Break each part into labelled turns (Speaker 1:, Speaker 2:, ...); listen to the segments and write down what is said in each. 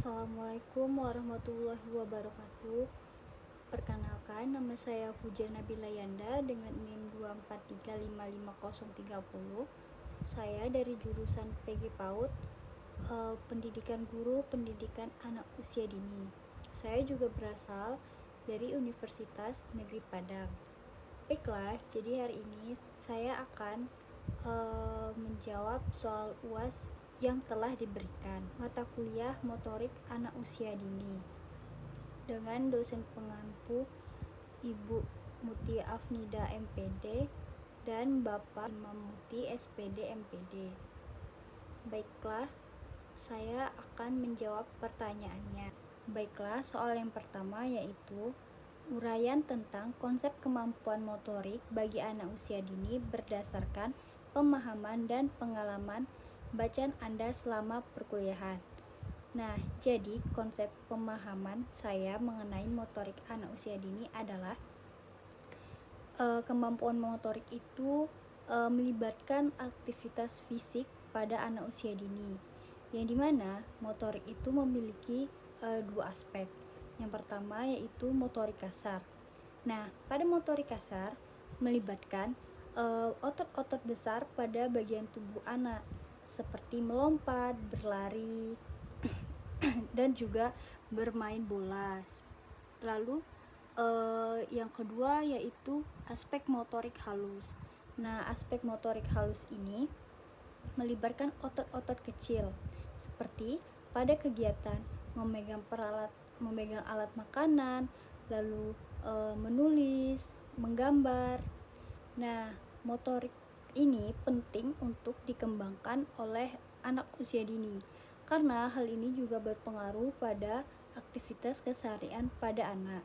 Speaker 1: Assalamualaikum warahmatullahi wabarakatuh. Perkenalkan, nama saya Fuja Nabila Yanda dengan NIM 243555030. Saya dari jurusan PG PAUD, Pendidikan Guru, Pendidikan Anak Usia Dini. Saya juga berasal dari Universitas Negeri Padang. Baiklah, jadi hari ini saya akan menjawab soal UAS yang telah diberikan, mata kuliah motorik anak usia dini, dengan dosen pengampu Ibu Muti Afnida MPD dan Bapak Imam Muti SPD MPD. Baiklah, saya akan menjawab pertanyaannya. Baiklah, soal yang pertama yaitu uraian tentang konsep kemampuan motorik bagi anak usia dini berdasarkan pemahaman dan pengalaman bacaan Anda selama perkuliahan. Nah, jadi konsep pemahaman saya mengenai motorik anak usia dini adalah kemampuan motorik itu melibatkan aktivitas fisik pada anak usia dini, yang dimana motorik itu memiliki dua aspek. Yang pertama yaitu motorik kasar. Nah, pada motorik kasar melibatkan otot-otot besar pada bagian tubuh anak, seperti melompat, berlari, dan juga bermain bola. Lalu yang kedua yaitu aspek motorik halus. Nah, aspek motorik halus ini melibatkan otot-otot kecil, seperti pada kegiatan memegang alat makanan, lalu menulis, menggambar. Nah, motorik ini penting untuk dikembangkan oleh anak usia dini, karena hal ini juga berpengaruh pada aktivitas keseharian pada anak,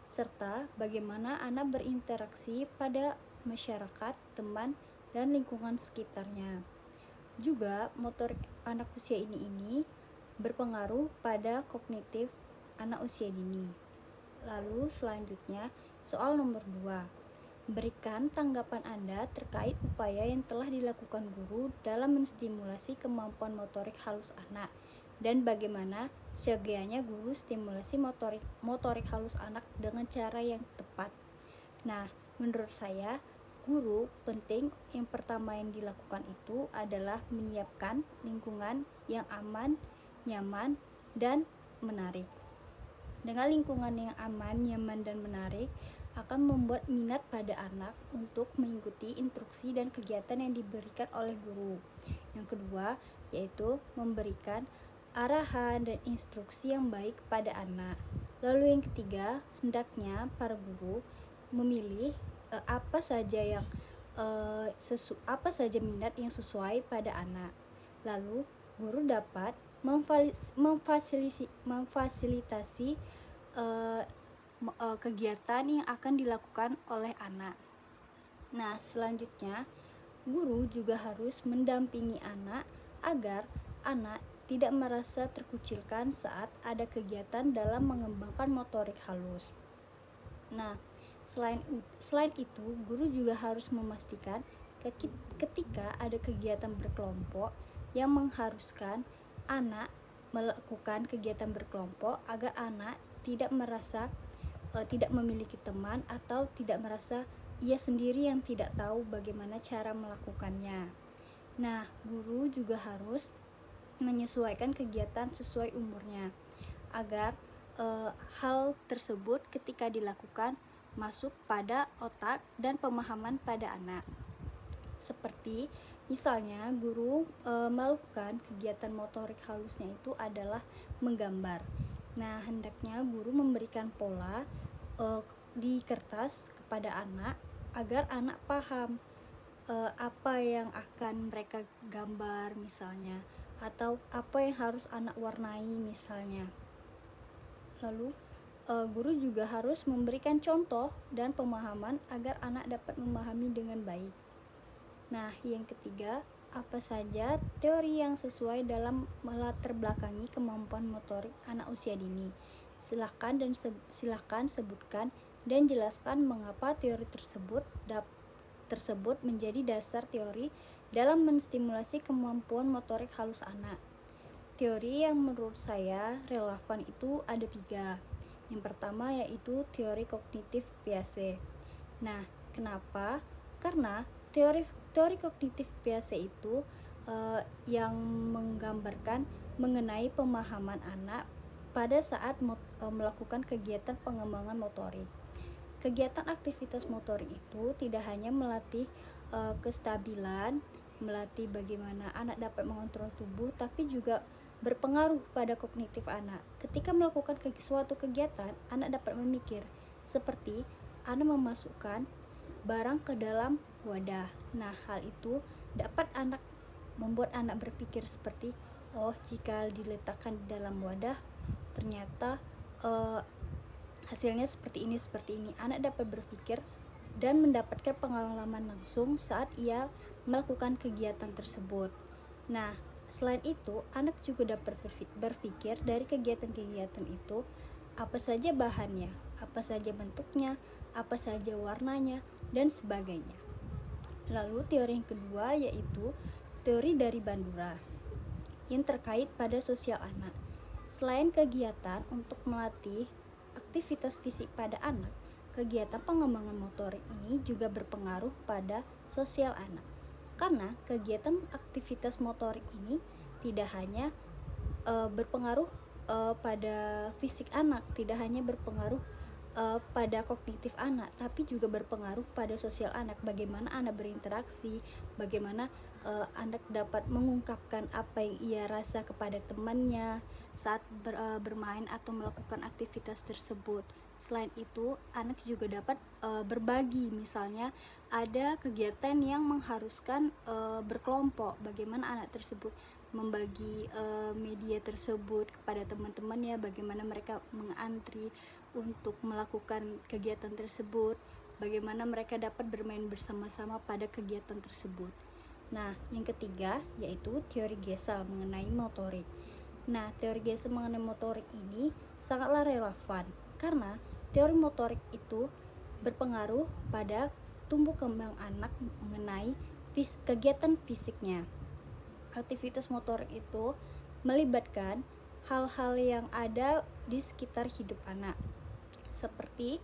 Speaker 1: serta bagaimana anak berinteraksi pada masyarakat, teman, dan lingkungan sekitarnya. Juga motorik anak usia ini berpengaruh pada kognitif anak usia dini. Lalu selanjutnya soal nomor 2. Berikan tanggapan Anda terkait upaya yang telah dilakukan guru dalam menstimulasi kemampuan motorik halus anak, dan bagaimana seyogianya guru stimulasi motorik halus anak dengan cara yang tepat. Nah, menurut saya guru penting yang pertama yang dilakukan itu adalah menyiapkan lingkungan yang aman, nyaman, dan menarik. Dengan lingkungan yang aman, nyaman, dan menarik akan membuat minat pada anak untuk mengikuti instruksi dan kegiatan yang diberikan oleh guru. Yang kedua yaitu memberikan arahan dan instruksi yang baik pada anak. Lalu yang ketiga, hendaknya para guru memilih apa saja minat yang sesuai pada anak. Lalu guru dapat memfasilitasi kegiatan yang akan dilakukan oleh anak. Nah, selanjutnya guru juga harus mendampingi anak agar anak tidak merasa terkucilkan saat ada kegiatan dalam mengembangkan motorik halus. Nah, selain itu, guru juga harus memastikan ketika ada kegiatan berkelompok yang mengharuskan anak melakukan kegiatan berkelompok agar anak tidak merasa tidak memiliki teman atau tidak merasa ia sendiri yang tidak tahu bagaimana cara melakukannya. Nah, guru juga harus menyesuaikan kegiatan sesuai umurnya agar hal tersebut ketika dilakukan masuk pada otak dan pemahaman pada anak. Seperti misalnya guru melakukan kegiatan motorik halusnya itu adalah menggambar. Nah, hendaknya guru memberikan pola di kertas kepada anak agar anak paham apa yang akan mereka gambar misalnya, atau apa yang harus anak warnai misalnya. Lalu guru juga harus memberikan contoh dan pemahaman agar anak dapat memahami dengan baik. Nah, yang ketiga, apa saja teori yang sesuai dalam melatar belakangi kemampuan motorik anak usia dini? Silahkan sebutkan dan jelaskan mengapa teori tersebut menjadi dasar teori dalam menstimulasi kemampuan motorik halus anak. teori yang menurut saya relevan itu ada 3. Yang pertama yaitu teori kognitif Piaget. Nah, kenapa? Karena teori teori kognitif Piaget itu yang menggambarkan mengenai pemahaman anak pada saat melakukan kegiatan pengembangan motorik. Kegiatan aktivitas motorik itu tidak hanya melatih kestabilan, melatih bagaimana anak dapat mengontrol tubuh, tapi juga berpengaruh pada kognitif anak. Ketika melakukan suatu kegiatan, anak dapat memikir, seperti anak memasukkan barang ke dalam wadah. Nah, hal itu dapat membuat anak berpikir seperti, oh, jika diletakkan di dalam wadah, ternyata hasilnya seperti ini. Anak dapat berpikir dan mendapatkan pengalaman langsung saat ia melakukan kegiatan tersebut. Nah, selain itu, anak juga dapat berpikir dari kegiatan-kegiatan itu, apa saja bahannya, apa saja bentuknya, apa saja warnanya, dan sebagainya. Lalu teori yang kedua yaitu teori dari Bandura yang terkait pada sosial anak. Selain kegiatan untuk melatih aktivitas fisik pada anak, kegiatan pengembangan motorik ini juga berpengaruh pada sosial anak. Karena kegiatan aktivitas motorik ini tidak hanya berpengaruh pada fisik anak, tidak hanya berpengaruh pada kognitif anak, tapi juga berpengaruh pada sosial anak. Bagaimana anak berinteraksi, bagaimana anak dapat mengungkapkan apa yang ia rasa kepada temannya saat bermain atau melakukan aktivitas tersebut. Selain itu, anak juga dapat berbagi. Misalnya ada kegiatan yang mengharuskan berkelompok, bagaimana anak tersebut membagi media tersebut kepada teman-temannya, bagaimana mereka mengantri untuk melakukan kegiatan tersebut, bagaimana mereka dapat bermain bersama-sama pada kegiatan tersebut. Nah, yang ketiga yaitu teori Gesell mengenai motorik. Nah, teori Gesell mengenai motorik ini sangatlah relevan karena teori motorik itu berpengaruh pada tumbuh kembang anak mengenai kegiatan fisiknya. Aktivitas motorik itu melibatkan hal-hal yang ada di sekitar hidup anak, seperti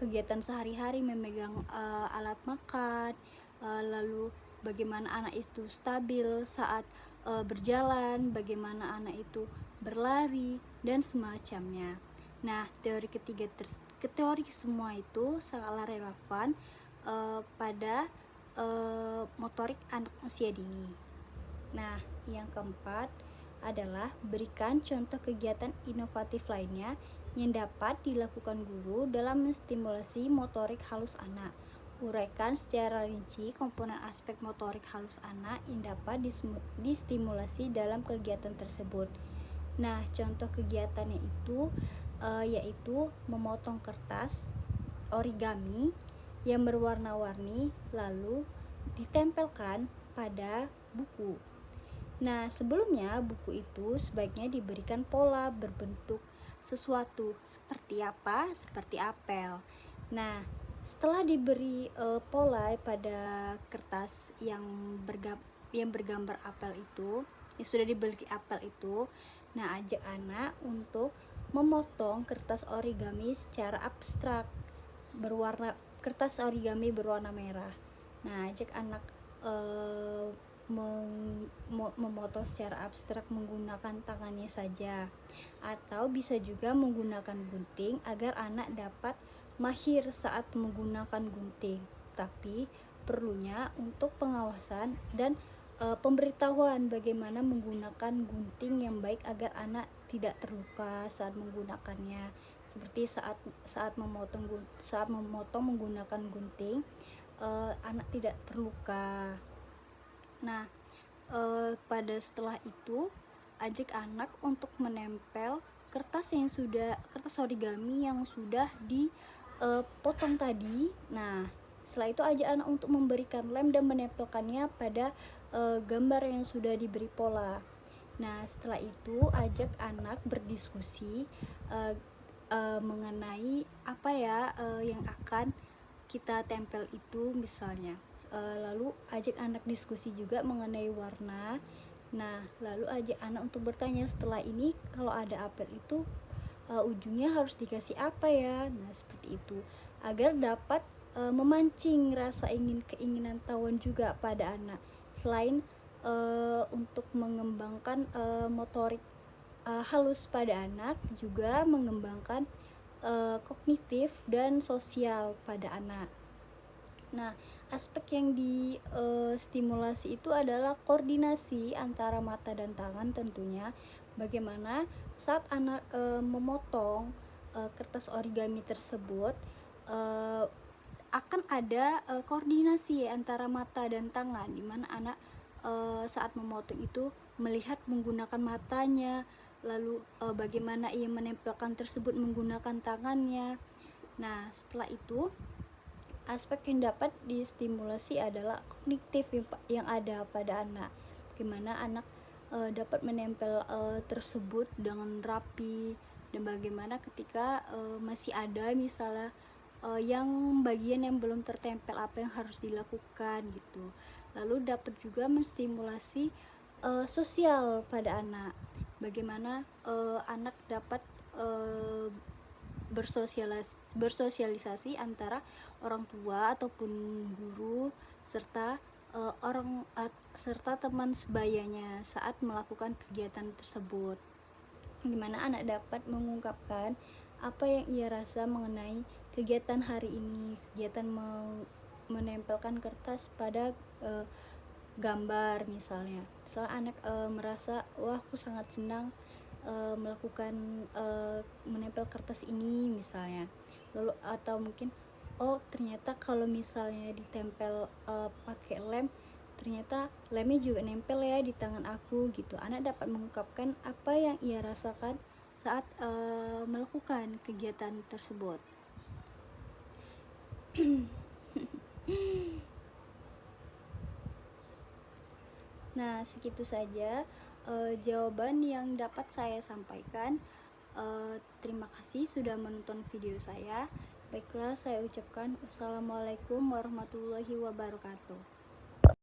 Speaker 1: kegiatan sehari-hari memegang alat makan, lalu bagaimana anak itu stabil saat berjalan, bagaimana anak itu berlari, dan semacamnya. Nah, teori semua itu sangatlah relevan pada motorik anak usia dini. Nah, yang keempat adalah berikan contoh kegiatan inovatif lainnya yang dapat dilakukan guru dalam menstimulasi motorik halus anak. Uraikan secara rinci komponen aspek motorik halus anak yang dapat distimulasi dalam kegiatan tersebut. Nah, contoh kegiatannya itu yaitu memotong kertas origami yang berwarna-warni lalu ditempelkan pada buku. Nah, sebelumnya buku itu sebaiknya diberikan pola berbentuk sesuatu seperti apa? Seperti apel. Nah, setelah diberi pola pada kertas yang bergambar apel itu, yang sudah diberi apel itu, nah, ajak anak untuk memotong kertas origami secara abstrak kertas origami berwarna merah. Nah, ajak anak memotong secara abstrak menggunakan tangannya saja, atau bisa juga menggunakan gunting agar anak dapat mahir saat menggunakan gunting. Tapi perlunya untuk pengawasan dan pemberitahuan bagaimana menggunakan gunting yang baik agar anak tidak terluka saat menggunakannya, seperti saat memotong menggunakan gunting, anak tidak terluka. Nah, pada setelah itu ajak anak untuk menempel kertas origami yang sudah dipotong tadi. Nah, setelah itu ajak anak untuk memberikan lem dan menempelkannya pada gambar yang sudah diberi pola. Nah, setelah itu ajak anak berdiskusi mengenai apa ya yang akan kita tempel itu misalnya. Lalu ajak anak diskusi juga mengenai warna Nah, lalu ajak anak untuk bertanya, setelah ini kalau ada apel itu ujungnya harus dikasih apa ya. Nah, seperti itu agar dapat memancing rasa keinginan tahuan juga pada anak. Selain untuk mengembangkan motorik halus pada anak, juga mengembangkan kognitif dan sosial pada anak. Nah, aspek yang distimulasi itu adalah koordinasi antara mata dan tangan tentunya. Bagaimana saat anak memotong kertas origami tersebut, akan ada koordinasi antara mata dan tangan, di mana anak saat memotong itu melihat menggunakan matanya, lalu bagaimana ia menempelkan tersebut menggunakan tangannya. Nah, setelah itu aspek yang dapat distimulasi adalah kognitif yang ada pada anak. Bagaimana anak dapat menempel tersebut dengan rapi, dan bagaimana ketika masih ada misalnya yang bagian yang belum tertempel, apa yang harus dilakukan gitu. Lalu dapat juga menstimulasi sosial pada anak. Bagaimana anak dapat bersosialisasi antara orang tua ataupun guru serta serta teman sebayanya saat melakukan kegiatan tersebut, dimana anak dapat mengungkapkan apa yang ia rasa mengenai kegiatan hari ini, kegiatan menempelkan kertas pada gambar misalnya. Anak merasa, wah aku sangat senang melakukan menempel kertas ini misalnya. Lalu atau mungkin, oh ternyata kalau misalnya ditempel pakai lem, ternyata lemnya juga nempel ya di tangan aku gitu. Anak dapat mengungkapkan apa yang ia rasakan saat melakukan kegiatan tersebut. Nah, segitu saja jawaban yang dapat saya sampaikan. Terima kasih sudah menonton video saya. Baiklah, saya ucapkan wassalamualaikum warahmatullahi wabarakatuh.